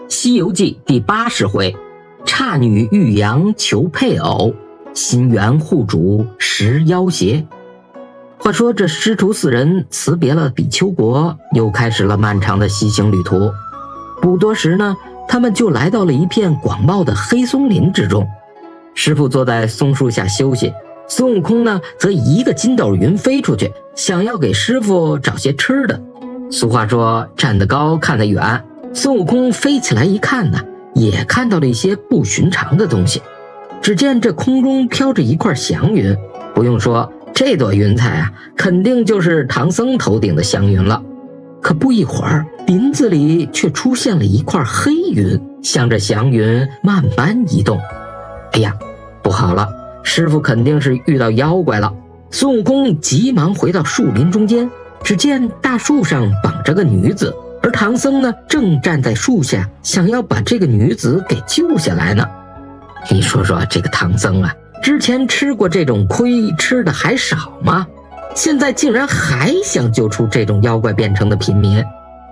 西游记》第80回，差女遇阳求配偶，心猿护主食妖邪。话说这师徒四人辞别了比丘国，又开始了漫长的西行旅途。不多时呢，他们就来到了一片广袤的黑松林之中。师父坐在松树下休息，孙悟空呢则一个筋斗云飞出去，想要给师父找些吃的。俗话说站得高看得远，孙悟空飞起来一看呢，也看到了一些不寻常的东西。只见这空中飘着一块祥云，不用说，这朵云彩啊，肯定就是唐僧头顶的祥云了。可不一会儿，林子里却出现了一块黑云，向着祥云慢慢移动。哎呀，不好了，师父肯定是遇到妖怪了。孙悟空急忙回到树林中间，只见大树上绑着个女子，而唐僧呢，正站在树下，想要把这个女子给救下来呢。你说说这个唐僧啊，之前吃过这种亏，吃的还少吗？现在竟然还想救出这种妖怪变成的贫民，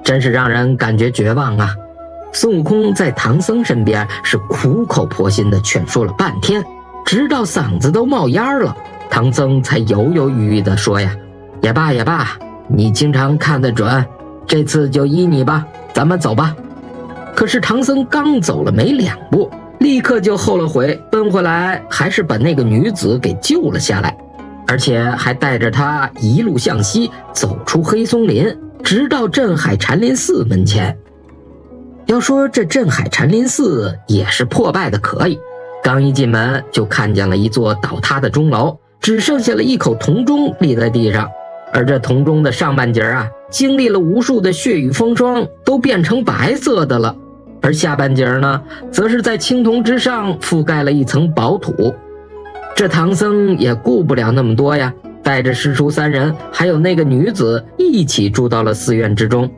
真是让人感觉绝望啊！孙悟空在唐僧身边是苦口婆心的劝说了半天，直到嗓子都冒烟了，唐僧才犹犹豫豫地说呀：也罢也罢，你经常看得准，这次就依你吧，咱们走吧。可是唐僧刚走了没2步，立刻就后了悔，奔回来还是把那个女子给救了下来，而且还带着她一路向西走出黑松林，直到镇海禅林寺门前。要说这镇海禅林寺也是破败的可以，刚一进门就看见了一座倒塌的钟楼，只剩下了一口铜钟立在地上，而这铜钟的上半截啊，经历了无数的血雨风霜，都变成白色的了，而下半截呢，则是在青铜之上覆盖了一层薄土。这唐僧也顾不了那么多呀，带着师徒3人还有那个女子一起住到了寺院之中。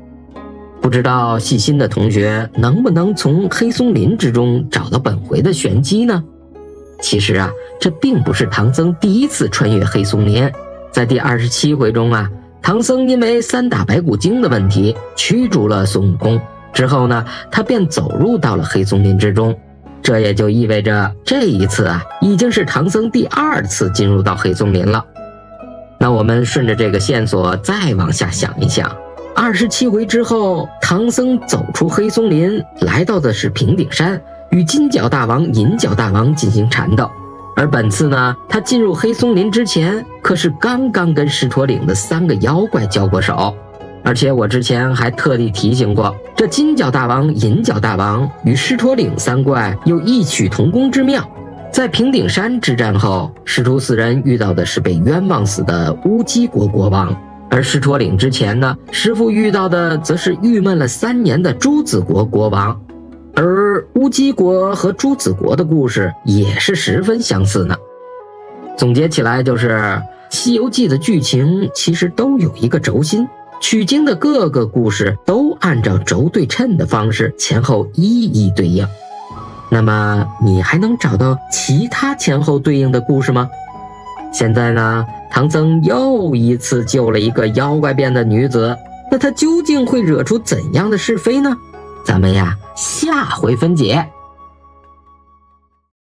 不知道细心的同学能不能从黑松林之中找到本回的玄机呢？其实啊，这并不是唐僧第一次穿越黑松林。在第27回中啊，唐僧因为3打白骨精的问题驱逐了孙悟空，之后呢，他便走入到了黑松林之中。这也就意味着这一次啊，已经是唐僧第2次进入到黑松林了。那我们顺着这个线索再往下想一想，27回之后，唐僧走出黑松林，来到的是平顶山，与金角大王、银角大王进行缠斗。而本次呢，他进入黑松林之前，可是刚刚跟狮驼岭的3个妖怪交过手。而且我之前还特地提醒过，这金角大王、银角大王与狮驼岭3怪有异曲同工之妙。在平顶山之战后，师徒4人遇到的是被冤枉死的乌鸡国国王，而狮驼岭之前呢，师父遇到的则是郁闷了3年的朱子国国王。而乌鸡国和朱子国的故事也是十分相似呢。总结起来就是《西游记》的剧情其实都有一个轴心，取经的各个故事都按照轴对称的方式前后一一对应。那么你还能找到其他前后对应的故事吗？现在呢，唐僧又一次救了一个妖怪变的女子，那他究竟会惹出怎样的是非呢？咱们呀，下回分解。